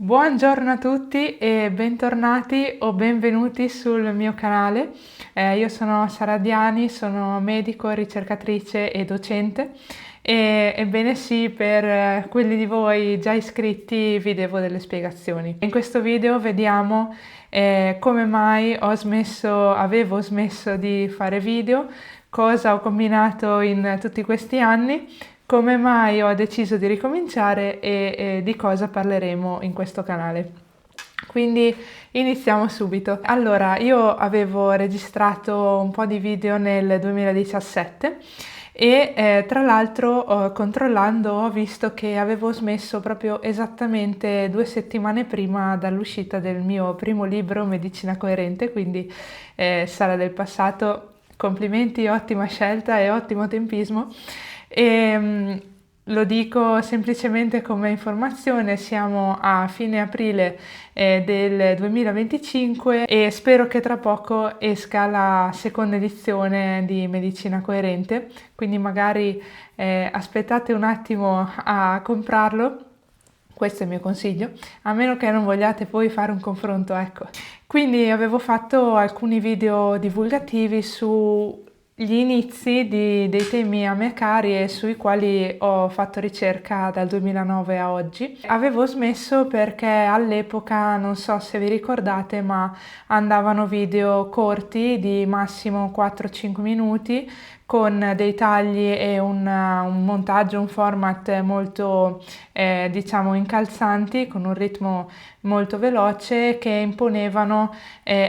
Buongiorno a tutti e bentornati o benvenuti sul mio canale. Io sono Sara Diani, sono medico, ricercatrice e docente e ebbene sì, per quelli di voi già iscritti vi devo delle spiegazioni. In questo video vediamo come mai avevo smesso di fare video, cosa ho combinato in tutti questi anni, come mai ho deciso di ricominciare e di cosa parleremo in questo canale. Quindi iniziamo subito. Allora, io avevo registrato un po' di video nel 2017 e tra l'altro controllando ho visto che avevo smesso proprio esattamente 2 settimane prima dall'uscita del mio primo libro Medicina Coerente, quindi Sara del passato, complimenti, ottima scelta e ottimo tempismo. Lo dico semplicemente come informazione, siamo a fine aprile del 2025 e spero che tra poco esca la seconda edizione di Medicina Coerente, quindi magari aspettate un attimo a comprarlo. Questo è il mio consiglio, a meno che non vogliate poi fare un confronto, ecco. Quindi avevo fatto alcuni video divulgativi sugli inizi dei temi a me cari e sui quali ho fatto ricerca dal 2009 a oggi. Avevo smesso perché all'epoca, non so se vi ricordate, ma andavano video corti di massimo 4-5 minuti con dei tagli e un montaggio, un format molto diciamo incalzanti, con un ritmo molto veloce che imponevano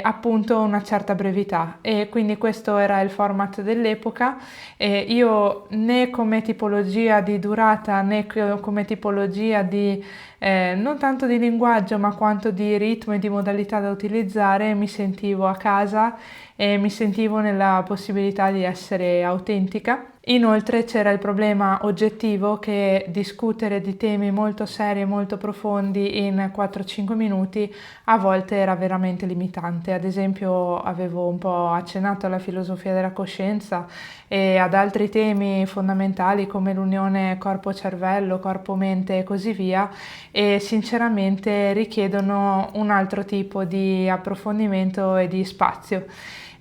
appunto una certa brevità, e quindi questo era il format dell'epoca. Io né come tipologia di durata né come tipologia di non tanto di linguaggio ma quanto di ritmo e di modalità da utilizzare mi sentivo a casa e mi sentivo nella possibilità di essere autentica. Inoltre c'era il problema oggettivo che discutere di temi molto seri e molto profondi in 4-5 minuti a volte era veramente limitante. Ad esempio avevo un po' accennato alla filosofia della coscienza e ad altri temi fondamentali come l'unione corpo-cervello, corpo-mente e così via, e sinceramente richiedono un altro tipo di approfondimento e di spazio.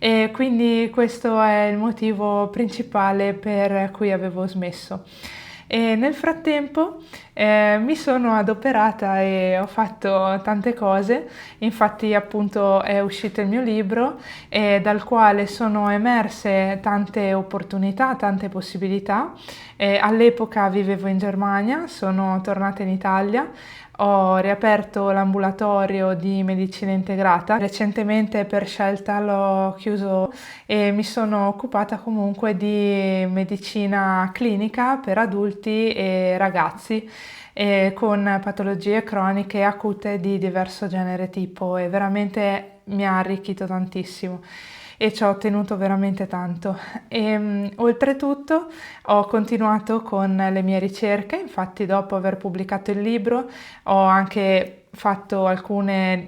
E quindi questo è il motivo principale per cui avevo smesso. E nel frattempo mi sono adoperata e ho fatto tante cose. Infatti appunto è uscito il mio libro dal quale sono emerse tante opportunità, tante possibilità. All'epoca vivevo in Germania, sono tornata in Italia. Ho riaperto l'ambulatorio di medicina integrata, recentemente per scelta l'ho chiuso e mi sono occupata comunque di medicina clinica per adulti e ragazzi con patologie croniche acute di diverso genere tipo, e veramente mi ha arricchito tantissimo e ci ho ottenuto veramente tanto. Oltretutto ho continuato con le mie ricerche, infatti dopo aver pubblicato il libro ho anche fatto alcune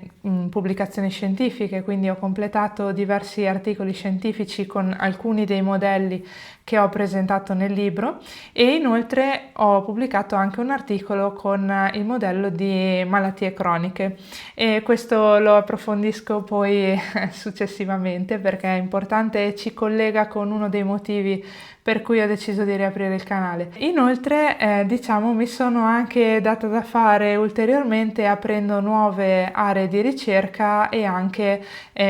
pubblicazioni scientifiche, quindi ho completato diversi articoli scientifici con alcuni dei modelli che ho presentato nel libro, e inoltre ho pubblicato anche un articolo con il modello di malattie croniche, e questo lo approfondisco poi successivamente perché è importante e ci collega con uno dei motivi per cui ho deciso di riaprire il canale. Inoltre, diciamo, mi sono anche data da fare ulteriormente aprendo nuove aree di ricerca e anche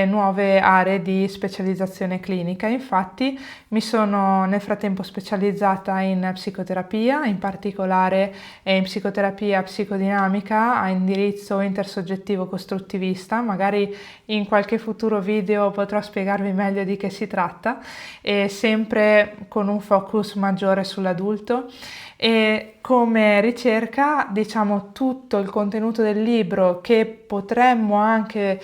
nuove aree di specializzazione clinica. Infatti mi sono nel frattempo specializzata in psicoterapia, in particolare in psicoterapia psicodinamica a indirizzo intersoggettivo costruttivista. Magari in qualche futuro video potrò spiegarvi meglio di che si tratta, e sempre con un focus maggiore sull'adulto. E come ricerca, diciamo, tutto il contenuto del libro che potremmo anche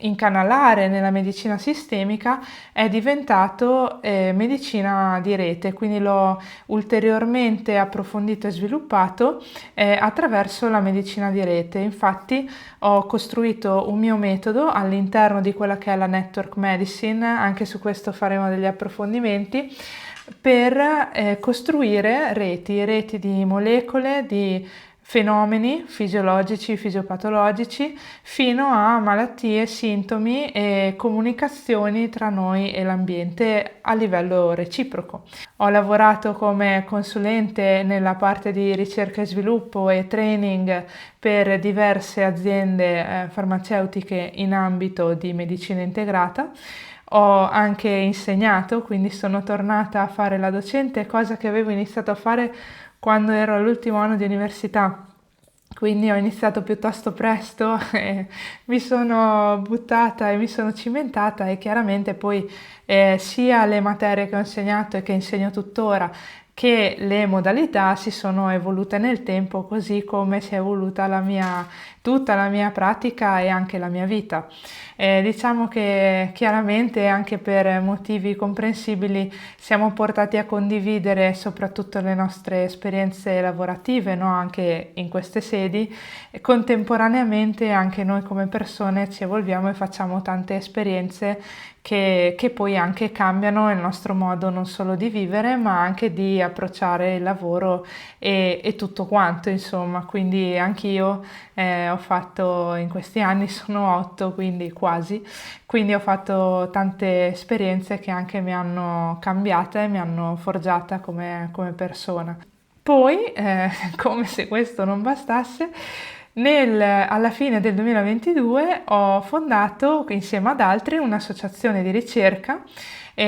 incanalare nella medicina sistemica è diventato medicina di rete, quindi l'ho ulteriormente approfondito e sviluppato attraverso la medicina di rete. Infatti ho costruito un mio metodo all'interno di quella che è la network medicine, anche su questo faremo degli approfondimenti, per costruire reti di molecole, di fenomeni fisiologici, fisiopatologici, fino a malattie, sintomi e comunicazioni tra noi e l'ambiente a livello reciproco. Ho lavorato come consulente nella parte di ricerca e sviluppo e training per diverse aziende farmaceutiche in ambito di medicina integrata. Ho anche insegnato, quindi sono tornata a fare la docente, cosa che avevo iniziato a fare quando ero all'ultimo anno di università. Quindi ho iniziato piuttosto presto e mi sono buttata e mi sono cimentata, e chiaramente poi sia le materie che ho insegnato e che insegno tuttora che le modalità si sono evolute nel tempo, così come si è evoluta tutta la mia pratica e anche la mia vita. Diciamo che chiaramente, anche per motivi comprensibili, siamo portati a condividere soprattutto le nostre esperienze lavorative, no? Anche in queste sedi, e contemporaneamente anche noi come persone ci evolviamo e facciamo tante esperienze che poi anche cambiano il nostro modo non solo di vivere, ma anche di approcciare il lavoro e tutto quanto, insomma. Quindi anch'io ho fatto, in questi anni sono 8, quindi quasi, quindi ho fatto tante esperienze che anche mi hanno cambiata e mi hanno forgiata come persona. Poi, come se questo non bastasse, alla fine del 2022 ho fondato insieme ad altri un'associazione di ricerca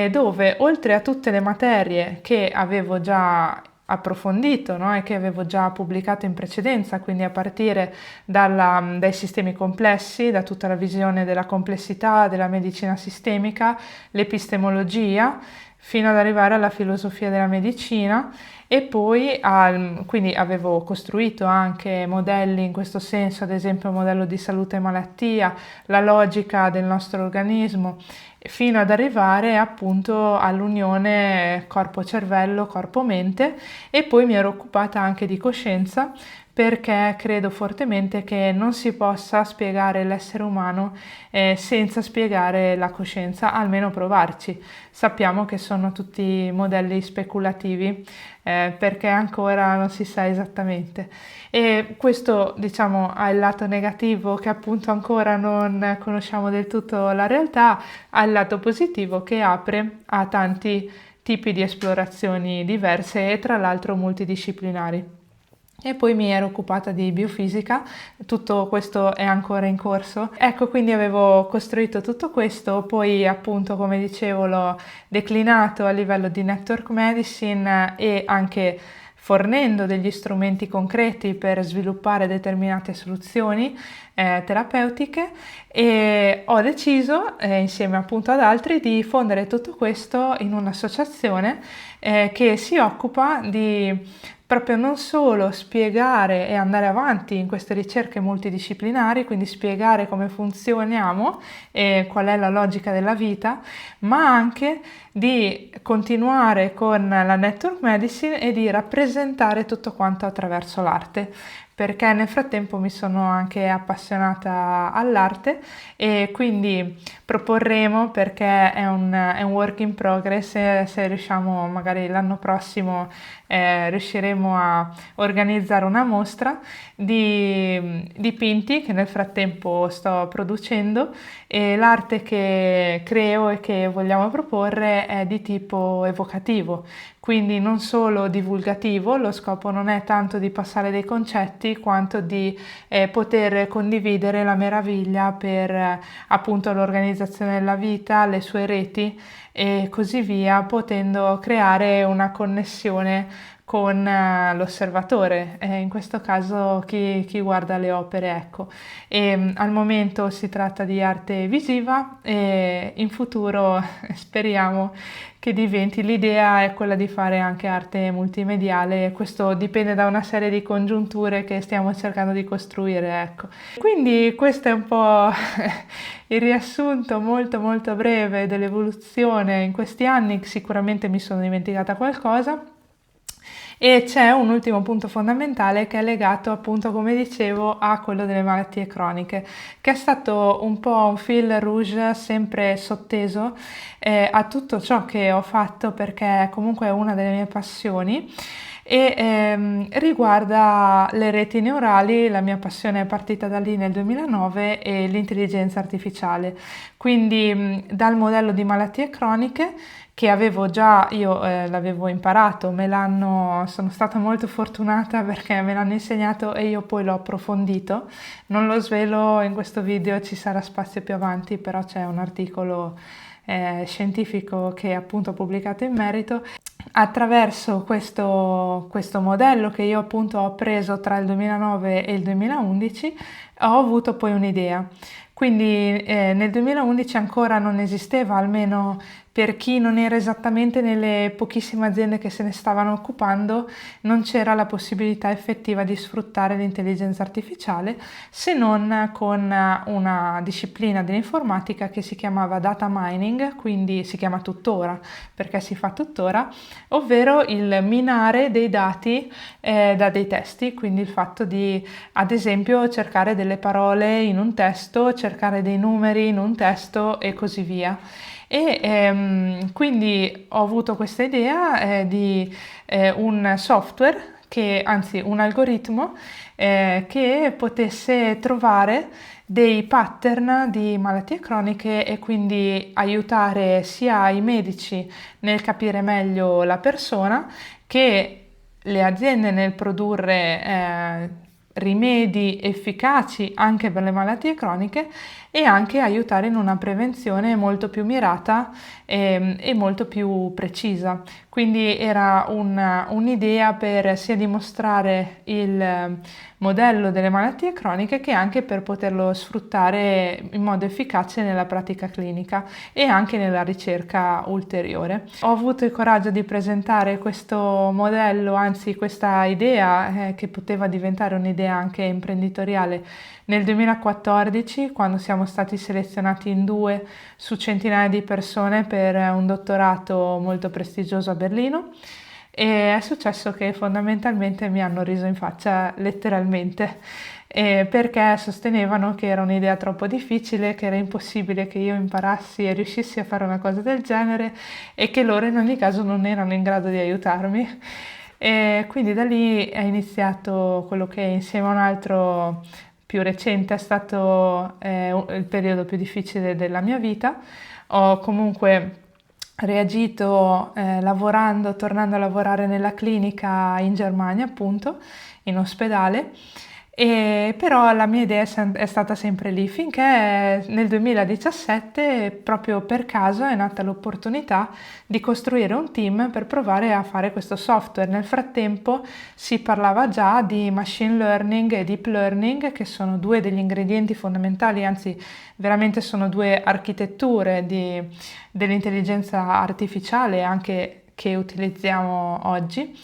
dove, oltre a tutte le materie che avevo già approfondito, no? E che avevo già pubblicato in precedenza, quindi a partire dai sistemi complessi, da tutta la visione della complessità della medicina sistemica, l'epistemologia, fino ad arrivare alla filosofia della medicina. E poi quindi avevo costruito anche modelli in questo senso, ad esempio il modello di salute e malattia, la logica del nostro organismo, fino ad arrivare appunto all'unione corpo-cervello, corpo-mente. E poi mi ero occupata anche di coscienza, perché credo fortemente che non si possa spiegare l'essere umano senza spiegare la coscienza, almeno provarci. Sappiamo che sono tutti modelli speculativi, perché ancora non si sa esattamente. E questo, diciamo, ha il lato negativo, che appunto ancora non conosciamo del tutto la realtà, ha il lato positivo, che apre a tanti tipi di esplorazioni diverse e tra l'altro multidisciplinari. E poi mi ero occupata di biofisica, tutto questo è ancora in corso. Ecco, quindi avevo costruito tutto questo, poi appunto, come dicevo, l'ho declinato a livello di network medicine e anche fornendo degli strumenti concreti per sviluppare determinate soluzioni terapeutiche, e ho deciso, insieme appunto ad altri, di fondere tutto questo in un'associazione che si occupa di proprio non solo spiegare e andare avanti in queste ricerche multidisciplinari, quindi spiegare come funzioniamo e qual è la logica della vita, ma anche di continuare con la network medicine e di rappresentare tutto quanto attraverso l'arte, perché nel frattempo mi sono anche appassionata all'arte, e quindi proporremo, perché è un work in progress, se riusciamo magari l'anno prossimo riusciremo a organizzare una mostra di dipinti che nel frattempo sto producendo, e l'arte che creo e che vogliamo proporre è di tipo evocativo, quindi non solo divulgativo. Lo scopo non è tanto di passare dei concetti quanto di poter condividere la meraviglia per appunto l'organizzazione della vita, le sue reti e così via, potendo creare una connessione con l'osservatore, in questo caso chi guarda le opere, ecco. E al momento si tratta di arte visiva, e in futuro speriamo che diventi. L'idea è quella di fare anche arte multimediale, questo dipende da una serie di congiunture che stiamo cercando di costruire, ecco. Quindi questo è un po' il riassunto molto molto breve dell'evoluzione in questi anni. Sicuramente mi sono dimenticata qualcosa. E c'è un ultimo punto fondamentale che è legato, appunto, come dicevo, a quello delle malattie croniche, che è stato un po' un fil rouge sempre sotteso a tutto ciò che ho fatto, perché comunque è una delle mie passioni. e riguarda le reti neurali. La mia passione è partita da lì nel 2009 e l'intelligenza artificiale, quindi dal modello di malattie croniche che avevo già, io l'avevo imparato, sono stata molto fortunata perché me l'hanno insegnato e io poi l'ho approfondito. Non lo svelo in questo video, ci sarà spazio più avanti, però c'è un articolo scientifico che appunto ho pubblicato in merito. Attraverso questo modello che io appunto ho preso tra il 2009 e il 2011 ho avuto poi un'idea. Quindi nel 2011 ancora non esisteva, almeno per chi non era esattamente nelle pochissime aziende che se ne stavano occupando, non c'era la possibilità effettiva di sfruttare l'intelligenza artificiale se non con una disciplina dell'informatica che si chiamava data mining, quindi si chiama tuttora perché si fa tuttora, ovvero il minare dei dati da dei testi, quindi il fatto di, ad esempio, cercare delle parole in un testo, cercare dei numeri in un testo e così via. E quindi ho avuto questa idea di un software, anzi un algoritmo che potesse trovare dei pattern di malattie croniche e quindi aiutare sia i medici nel capire meglio la persona che le aziende nel produrre rimedi efficaci anche per le malattie croniche e anche aiutare in una prevenzione molto più mirata e molto più precisa. Quindi era un'idea per sia dimostrare il modello delle malattie croniche che anche per poterlo sfruttare in modo efficace nella pratica clinica e anche nella ricerca ulteriore. Ho avuto il coraggio di presentare questo modello, anzi questa idea che poteva diventare un'idea anche imprenditoriale nel 2014, quando siamo stati selezionati in 2 su centinaia di persone per un dottorato molto prestigioso a Berlino. E è successo che fondamentalmente mi hanno riso in faccia letteralmente perché sostenevano che era un'idea troppo difficile, che era impossibile che io imparassi e riuscissi a fare una cosa del genere e che loro in ogni caso non erano in grado di aiutarmi. E quindi da lì è iniziato quello che insieme a un altro più recente è stato il periodo più difficile della mia vita. Ho comunque reagito lavorando, tornando a lavorare nella clinica in Germania, appunto, in ospedale. E però la mia idea è stata sempre lì, finché nel 2017, proprio per caso, è nata l'opportunità di costruire un team per provare a fare questo software. Nel frattempo si parlava già di machine learning e deep learning, che sono 2 degli ingredienti fondamentali, anzi veramente sono 2 architetture dell'intelligenza artificiale anche che utilizziamo oggi.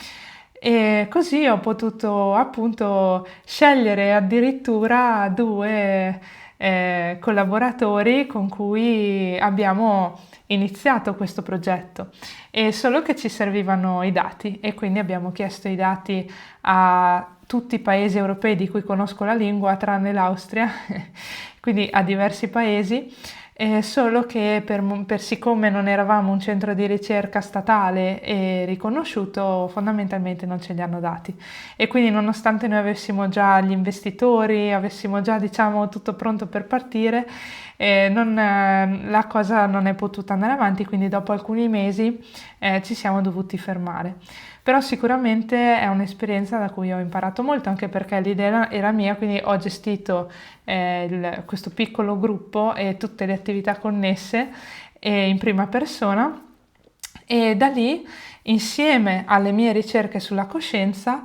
E così ho potuto appunto scegliere addirittura 2 collaboratori con cui abbiamo iniziato questo progetto, e solo che ci servivano i dati e quindi abbiamo chiesto i dati a tutti i paesi europei di cui conosco la lingua, tranne l'Austria, quindi a diversi paesi. Solo che siccome non eravamo un centro di ricerca statale e riconosciuto, fondamentalmente non ce li hanno dati. E quindi nonostante noi avessimo già gli investitori, avessimo già diciamo tutto pronto per partire, la cosa non è potuta andare avanti, quindi dopo alcuni mesi ci siamo dovuti fermare. Però sicuramente è un'esperienza da cui ho imparato molto, anche perché l'idea era mia, quindi ho gestito questo piccolo gruppo e tutte le attività connesse in prima persona, e da lì, insieme alle mie ricerche sulla coscienza,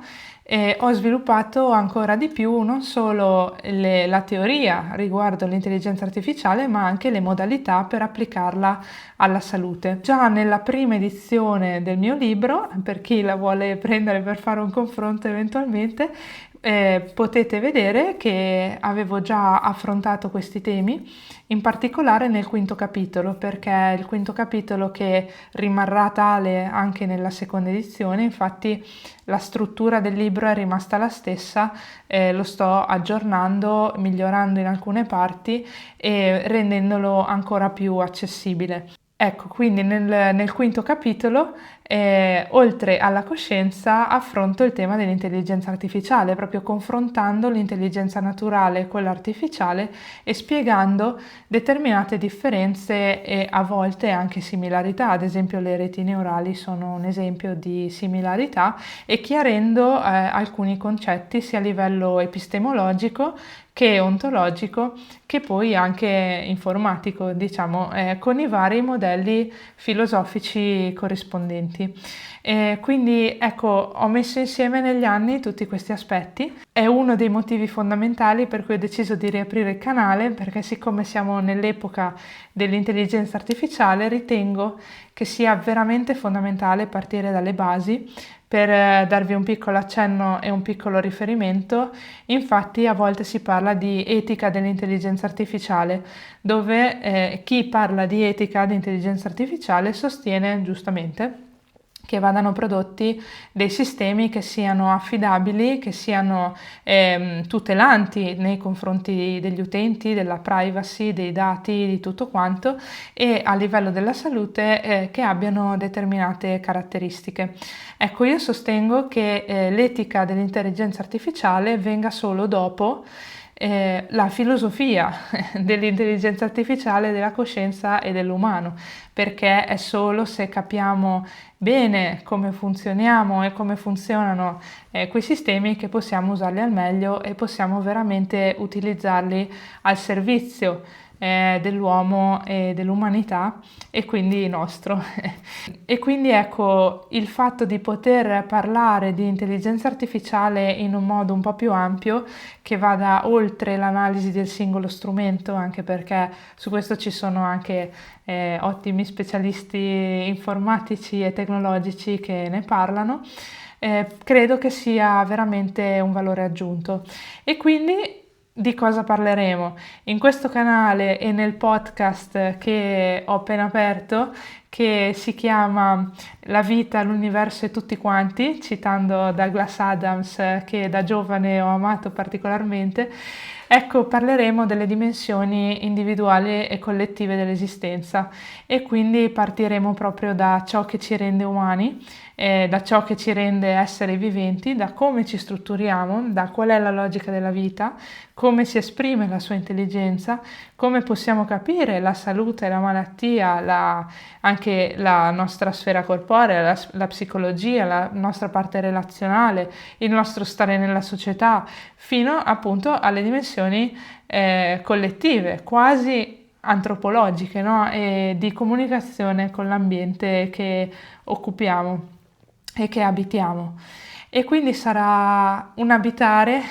ho sviluppato ancora di più non solo la teoria riguardo l'intelligenza artificiale, ma anche le modalità per applicarla alla salute. Già nella prima edizione del mio libro, per chi la vuole prendere per fare un confronto eventualmente, potete vedere che avevo già affrontato questi temi, in particolare nel 5° capitolo, perché è il 5° capitolo che rimarrà tale anche nella seconda edizione. Infatti la struttura del libro è rimasta la stessa, lo sto aggiornando, migliorando in alcune parti e rendendolo ancora più accessibile. Ecco, quindi nel 5° capitolo oltre alla coscienza affronto il tema dell'intelligenza artificiale, proprio confrontando l'intelligenza naturale con l'artificiale e spiegando determinate differenze e a volte anche similarità. Ad esempio le reti neurali sono un esempio di similarità, e chiarendo alcuni concetti sia a livello epistemologico che ontologico, che poi anche informatico, diciamo, con i vari modelli filosofici corrispondenti. Quindi ecco, ho messo insieme negli anni tutti questi aspetti. È uno dei motivi fondamentali per cui ho deciso di riaprire il canale, perché siccome siamo nell'epoca dell'intelligenza artificiale, ritengo che sia veramente fondamentale partire dalle basi. Per darvi un piccolo accenno e un piccolo riferimento, infatti a volte si parla di etica dell'intelligenza artificiale, dove chi parla di etica di intelligenza artificiale sostiene giustamente che vadano prodotti dei sistemi che siano affidabili, che siano tutelanti nei confronti degli utenti, della privacy, dei dati, di tutto quanto, e a livello della salute che abbiano determinate caratteristiche. Ecco, io sostengo che l'etica dell'intelligenza artificiale venga solo dopo la filosofia dell'intelligenza artificiale, della coscienza e dell'umano, perché è solo se capiamo bene come funzioniamo e come funzionano quei sistemi che possiamo usarli al meglio e possiamo veramente utilizzarli al servizio dell'uomo e dell'umanità, e quindi nostro. E quindi ecco, il fatto di poter parlare di intelligenza artificiale in un modo un po' più ampio, che vada oltre l'analisi del singolo strumento, anche perché su questo ci sono anche ottimi specialisti informatici e tecnologici che ne parlano, credo che sia veramente un valore aggiunto. E quindi di cosa parleremo? In questo canale e nel podcast che ho appena aperto, che si chiama La vita, l'universo e tutti quanti, citando Douglas Adams, che da giovane ho amato particolarmente, ecco, parleremo delle dimensioni individuali e collettive dell'esistenza, e quindi partiremo proprio da ciò che ci rende umani, da ciò che ci rende esseri viventi, da come ci strutturiamo, da qual è la logica della vita, come si esprime la sua intelligenza, come possiamo capire la salute, la malattia, anche la nostra sfera corporea, la psicologia, la nostra parte relazionale, il nostro stare nella società, fino appunto alle dimensioni collettive, quasi antropologiche, no? E di comunicazione con l'ambiente che occupiamo e che abitiamo. E quindi sarà un abitare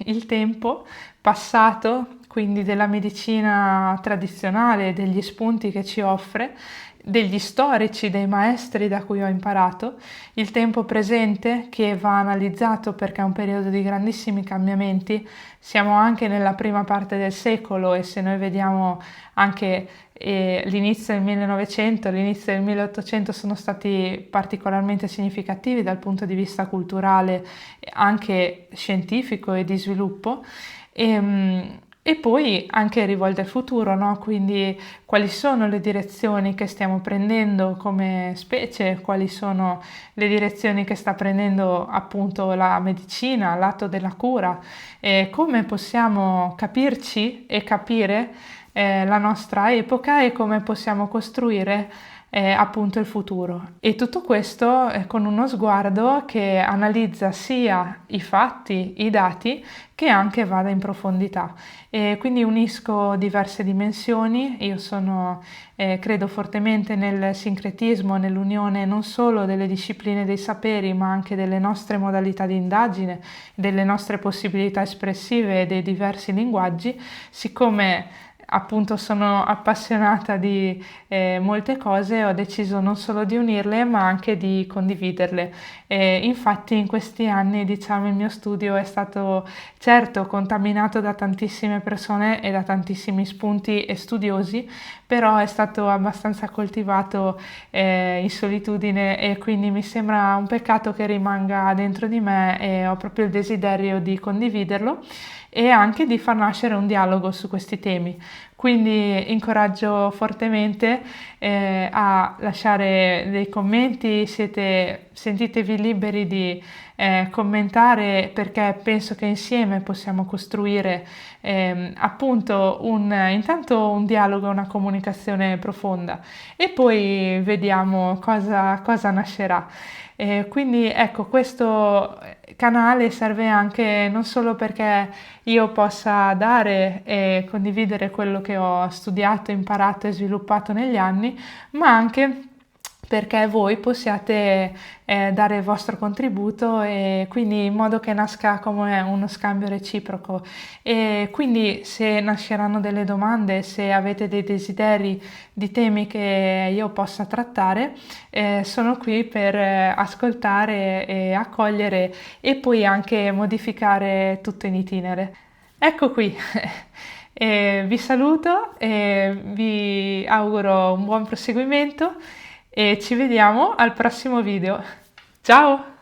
il tempo passato, quindi della medicina tradizionale, degli spunti che ci offre, degli storici, dei maestri da cui ho imparato, il tempo presente che va analizzato perché è un periodo di grandissimi cambiamenti. Siamo anche nella prima parte del secolo, e se noi vediamo anche l'inizio del 1900, l'inizio del 1800 sono stati particolarmente significativi dal punto di vista culturale, anche scientifico e di sviluppo. E poi anche rivolte al futuro, no? Quindi quali sono le direzioni che stiamo prendendo come specie, quali sono le direzioni che sta prendendo appunto la medicina, l'atto della cura, e come possiamo capirci e capire la nostra epoca, e come possiamo costruire appunto il futuro. E tutto questo con uno sguardo che analizza sia i fatti, i dati, che anche vada in profondità. E quindi unisco diverse dimensioni. Io credo fortemente nel sincretismo, nell'unione non solo delle discipline dei saperi, ma anche delle nostre modalità di indagine, delle nostre possibilità espressive e dei diversi linguaggi. Siccome appunto sono appassionata di molte cose, ho deciso non solo di unirle ma anche di condividerle. Infatti in questi anni, diciamo, il mio studio è stato certo contaminato da tantissime persone e da tantissimi spunti e studiosi, però è stato abbastanza coltivato in solitudine, e quindi mi sembra un peccato che rimanga dentro di me, e ho proprio il desiderio di condividerlo. e anche di far nascere un dialogo su questi temi. Quindi incoraggio fortemente a lasciare dei commenti, sentitevi liberi di commentare, perché penso che insieme possiamo costruire appunto intanto un dialogo, una comunicazione profonda, e poi vediamo cosa nascerà. Quindi ecco, questo canale serve anche non solo perché io possa dare e condividere quello che ho studiato, imparato e sviluppato negli anni, ma anche perché voi possiate dare il vostro contributo, e quindi in modo che nasca come uno scambio reciproco. E quindi se nasceranno delle domande, se avete dei desideri di temi che io possa trattare, sono qui per ascoltare e accogliere, e poi anche modificare tutto in itinere. Ecco qui. Vi saluto e vi auguro un buon proseguimento, e ci vediamo al prossimo video. Ciao!